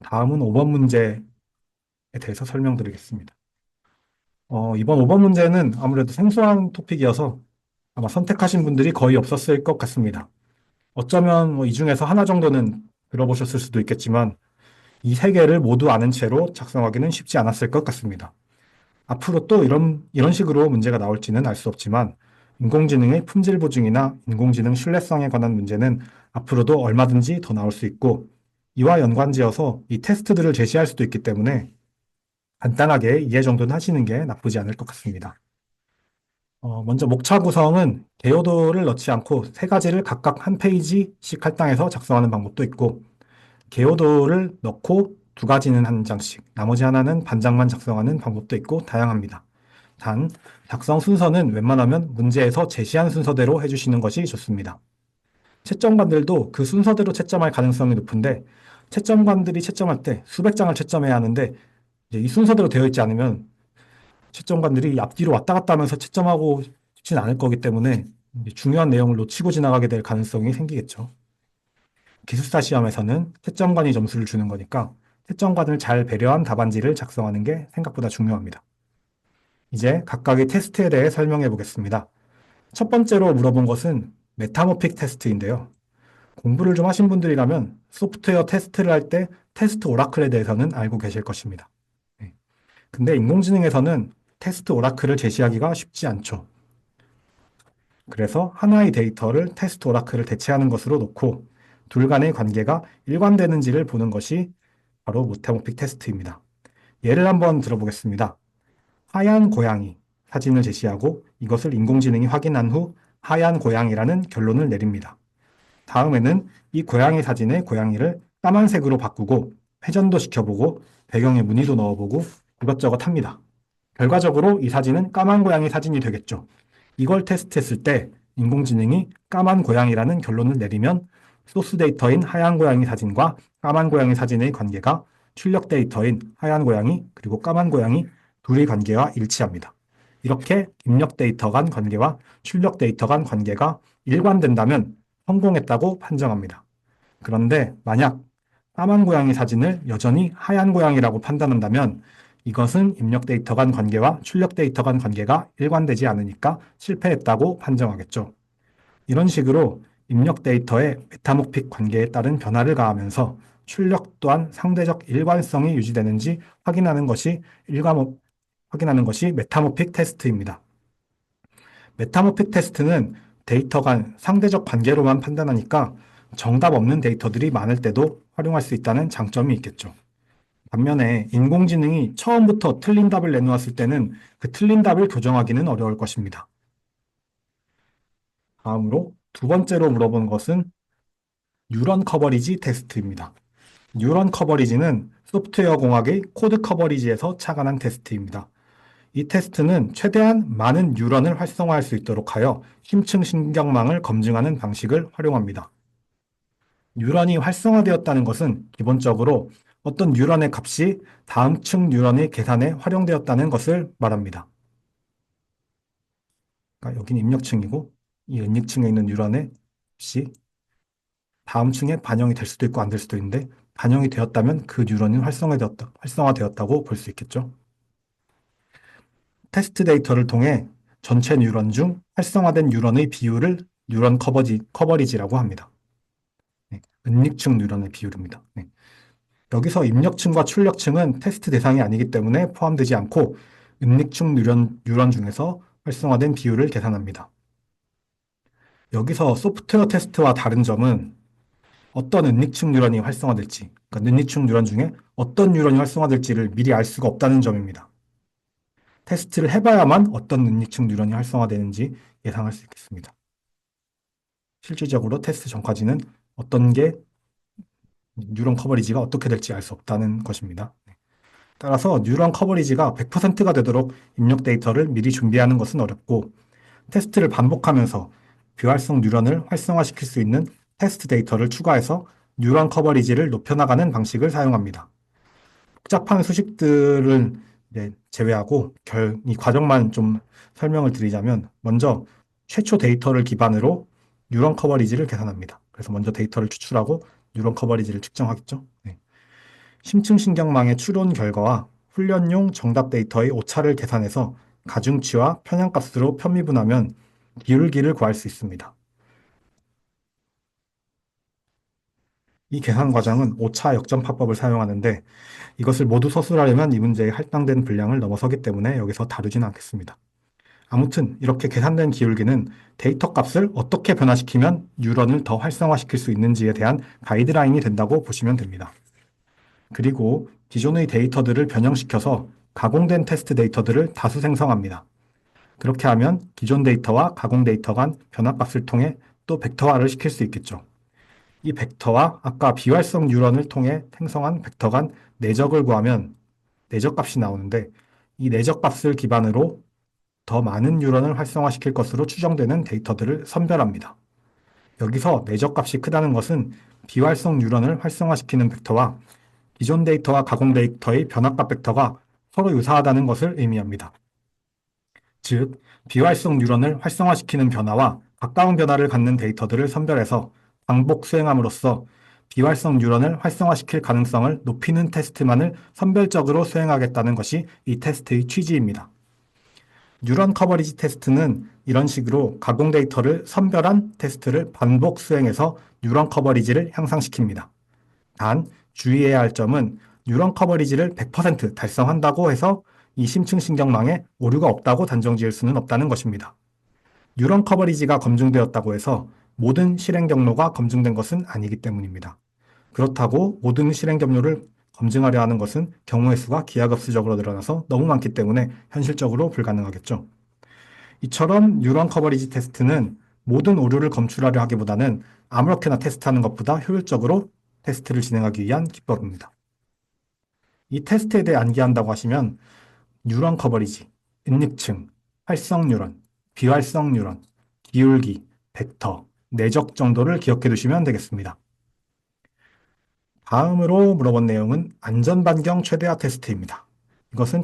다음은 5번 문제에 대해서 설명드리겠습니다. 이번 5번 문제는 아무래도 생소한 토픽이어서 아마 선택하신 분들이 거의 없었을 것 같습니다. 어쩌면 이 중에서 하나 정도는 들어보셨을 수도 있겠지만 이 세 개를 모두 아는 채로 작성하기는 쉽지 않았을 것 같습니다. 앞으로 또 이런 식으로 문제가 나올지는 알 수 없지만 인공지능의 품질 보증이나 인공지능 신뢰성에 관한 문제는 앞으로도 얼마든지 더 나올 수 있고 이와 연관지어서 이 테스트들을 제시할 수도 있기 때문에 간단하게 이해 정도는 하시는 게 나쁘지 않을 것 같습니다. 먼저 목차 구성은 개요도를 넣지 않고 세 가지를 각각 한 페이지씩 할당해서 작성하는 방법도 있고, 개요도를 넣고 두 가지는 한 장씩, 나머지 하나는 반장만 작성하는 방법도 있고 다양합니다. 단, 작성 순서는 웬만하면 문제에서 제시한 순서대로 해주시는 것이 좋습니다. 채점관들도 그 순서대로 채점할 가능성이 높은데, 채점관들이 채점할 때 수백 장을 채점해야 하는데, 이제 이 순서대로 되어 있지 않으면 채점관들이 앞뒤로 왔다 갔다 하면서 채점하고 싶진 않을 거기 때문에 중요한 내용을 놓치고 지나가게 될 가능성이 생기겠죠. 기숙사 시험에서는 채점관이 점수를 주는 거니까 채점관을 잘 배려한 답안지를 작성하는 게 생각보다 중요합니다. 이제 각각의 테스트에 대해 설명해 보겠습니다. 첫 번째로 물어본 것은 메타모픽 테스트인데요. 공부를 좀 하신 분들이라면 소프트웨어 테스트를 할 때 테스트 오라클에 대해서는 알고 계실 것입니다. 네. 근데 인공지능에서는 테스트 오라클을 제시하기가 쉽지 않죠. 그래서 하나의 데이터를 테스트 오라클을 대체하는 것으로 놓고 둘 간의 관계가 일관되는지를 보는 것이 바로 모태모픽 테스트입니다. 예를 한번 들어보겠습니다. 하얀 고양이 사진을 제시하고 이것을 인공지능이 확인한 후 하얀 고양이라는 결론을 내립니다. 다음에는 이 고양이 사진의 고양이를 까만색으로 바꾸고 회전도 시켜보고 배경에 무늬도 넣어보고 이것저것 합니다. 결과적으로 이 사진은 까만 고양이 사진이 되겠죠. 이걸 테스트했을 때 인공지능이 까만 고양이라는 결론을 내리면 소스 데이터인 하얀 고양이 사진과 까만 고양이 사진의 관계가 출력 데이터인 하얀 고양이 그리고 까만 고양이 둘의 관계와 일치합니다. 이렇게 입력 데이터 간 관계와 출력 데이터 간 관계가 일관된다면 성공했다고 판정합니다. 그런데 만약 까만 고양이 사진을 여전히 하얀 고양이라고 판단한다면 이것은 입력 데이터 간 관계와 출력 데이터 간 관계가 일관되지 않으니까 실패했다고 판정하겠죠. 이런 식으로 입력 데이터의 메타모픽 관계에 따른 변화를 가하면서 출력 또한 상대적 일관성이 유지되는지 확인하는 것이 메타모픽 테스트입니다. 메타모픽 테스트는 데이터 간 상대적 관계로만 판단하니까 정답 없는 데이터들이 많을 때도 활용할 수 있다는 장점이 있겠죠. 반면에 인공지능이 처음부터 틀린 답을 내놓았을 때는 그 틀린 답을 교정하기는 어려울 것입니다. 다음으로 두 번째로 물어본 것은 뉴런 커버리지 테스트입니다. 뉴런 커버리지는 소프트웨어 공학의 코드 커버리지에서 착안한 테스트입니다. 이 테스트는 최대한 많은 뉴런을 활성화할 수 있도록 하여 심층 신경망을 검증하는 방식을 활용합니다. 뉴런이 활성화되었다는 것은 기본적으로 어떤 뉴런의 값이 다음 층 뉴런의 계산에 활용되었다는 것을 말합니다. 그러니까 여기는 입력층이고 이 입력층에 있는 뉴런의 값이 다음 층에 반영이 될 수도 있고 안 될 수도 있는데 반영이 되었다면 그 뉴런이 활성화되었다고 볼 수 있겠죠. 테스트 데이터를 통해 전체 뉴런 중 활성화된 뉴런의 비율을 뉴런 커버리지라고 합니다. 네, 은닉층 뉴런의 비율입니다. 네. 여기서 입력층과 출력층은 테스트 대상이 아니기 때문에 포함되지 않고 은닉층 뉴런 중에서 활성화된 비율을 계산합니다. 여기서 소프트웨어 테스트와 다른 점은 어떤 은닉층 뉴런이 활성화될지, 그러니까 은닉층 뉴런 중에 어떤 뉴런이 활성화될지를 미리 알 수가 없다는 점입니다. 테스트를 해봐야만 어떤 은닉층 뉴런이 활성화되는지 예상할 수 있겠습니다. 실질적으로 테스트 전까지는 어떤 게 뉴런 커버리지가 어떻게 될지 알 수 없다는 것입니다. 따라서 뉴런 커버리지가 100%가 되도록 입력 데이터를 미리 준비하는 것은 어렵고 테스트를 반복하면서 비활성 뉴런을 활성화시킬 수 있는 테스트 데이터를 추가해서 뉴런 커버리지를 높여나가는 방식을 사용합니다. 복잡한 수식들을 제외하고 이 과정만 좀 설명을 드리자면 먼저 최초 데이터를 기반으로 뉴런 커버리지를 계산합니다. 그래서 먼저 데이터를 추출하고 뉴런 커버리지를 측정하겠죠. 네. 심층신경망의 추론 결과와 훈련용 정답 데이터의 오차를 계산해서 가중치와 편향값으로 편미분하면 기울기를 구할 수 있습니다. 이 계산 과정은 오차 역전파법을 사용하는데 이것을 모두 서술하려면 이 문제의 할당된 분량을 넘어서기 때문에 여기서 다루지는 않겠습니다. 아무튼 이렇게 계산된 기울기는 데이터 값을 어떻게 변화시키면 뉴런을 더 활성화시킬 수 있는지에 대한 가이드라인이 된다고 보시면 됩니다. 그리고 기존의 데이터들을 변형시켜서 가공된 테스트 데이터들을 다수 생성합니다. 그렇게 하면 기존 데이터와 가공 데이터 간 변화값을 통해 또 벡터화를 시킬 수 있겠죠. 이 벡터와 아까 비활성 뉴런을 통해 생성한 벡터 간 내적을 구하면 내적 값이 나오는데 이 내적 값을 기반으로 더 많은 뉴런을 활성화시킬 것으로 추정되는 데이터들을 선별합니다. 여기서 내적 값이 크다는 것은 비활성 뉴런을 활성화시키는 벡터와 기존 데이터와 가공 데이터의 변화값 벡터가 서로 유사하다는 것을 의미합니다. 즉, 비활성 뉴런을 활성화시키는 변화와 가까운 변화를 갖는 데이터들을 선별해서 반복 수행함으로써 비활성 뉴런을 활성화시킬 가능성을 높이는 테스트만을 선별적으로 수행하겠다는 것이 이 테스트의 취지입니다. 뉴런 커버리지 테스트는 이런 식으로 가공 데이터를 선별한 테스트를 반복 수행해서 뉴런 커버리지를 향상시킵니다. 단, 주의해야 할 점은 뉴런 커버리지를 100% 달성한다고 해서 이 심층신경망에 오류가 없다고 단정 지을 수는 없다는 것입니다. 뉴런 커버리지가 검증되었다고 해서 모든 실행 경로가 검증된 것은 아니기 때문입니다. 그렇다고 모든 실행 경로를 검증하려 하는 것은 경우의 수가 기하급수적으로 늘어나서 너무 많기 때문에 현실적으로 불가능하겠죠. 이처럼 뉴런 커버리지 테스트는 모든 오류를 검출하려 하기보다는 아무렇게나 테스트하는 것보다 효율적으로 테스트를 진행하기 위한 기법입니다. 이 테스트에 대해 암기한다고 하시면 뉴런 커버리지, 인닉층, 활성 뉴런, 비활성 뉴런, 기울기, 벡터, 내적 정도를 기억해 두시면 되겠습니다. 다음으로 물어본 내용은 안전반경 최대화 테스트입니다. 이것은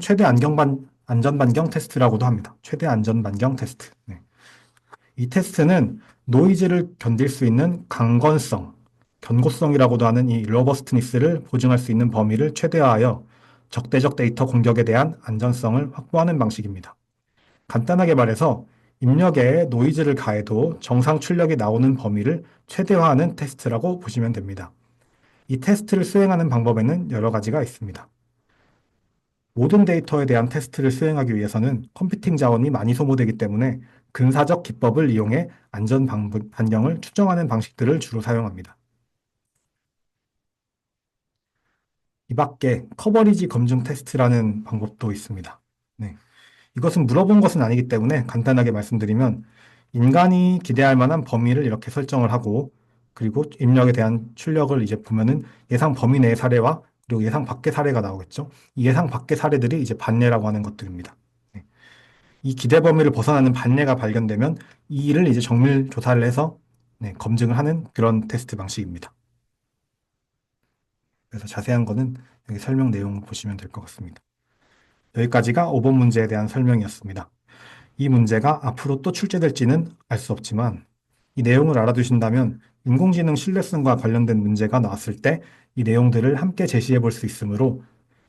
안전반경 테스트라고도 합니다. 최대 안전반경 테스트. 네. 이 테스트는 노이즈를 견딜 수 있는 강건성, 견고성이라고도 하는 이 로버스트니스를 보증할 수 있는 범위를 최대화하여 적대적 데이터 공격에 대한 안전성을 확보하는 방식입니다. 간단하게 말해서 입력에 노이즈를 가해도 정상 출력이 나오는 범위를 최대화하는 테스트라고 보시면 됩니다. 이 테스트를 수행하는 방법에는 여러 가지가 있습니다. 모든 데이터에 대한 테스트를 수행하기 위해서는 컴퓨팅 자원이 많이 소모되기 때문에 근사적 기법을 이용해 안전 반경을 추정하는 방식들을 주로 사용합니다. 이 밖에 커버리지 검증 테스트라는 방법도 있습니다. 네. 이것은 물어본 것은 아니기 때문에 간단하게 말씀드리면 인간이 기대할 만한 범위를 이렇게 설정을 하고 그리고 입력에 대한 출력을 이제 보면은 예상 범위 내의 사례와 그리고 예상 밖의 사례가 나오겠죠. 이 예상 밖의 사례들이 이제 반례라고 하는 것들입니다. 네. 이 기대 범위를 벗어나는 반례가 발견되면 이 일을 이제 정밀 조사를 해서 네, 검증을 하는 그런 테스트 방식입니다. 그래서 자세한 거는 여기 설명 내용 보시면 될 것 같습니다. 여기까지가 5번 문제에 대한 설명이었습니다. 이 문제가 앞으로 또 출제될지는 알 수 없지만 이 내용을 알아두신다면 인공지능 신뢰성과 관련된 문제가 나왔을 때 이 내용들을 함께 제시해 볼 수 있으므로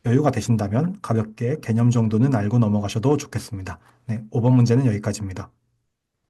여유가 되신다면 가볍게 개념 정도는 알고 넘어가셔도 좋겠습니다. 네, 5번 문제는 여기까지입니다.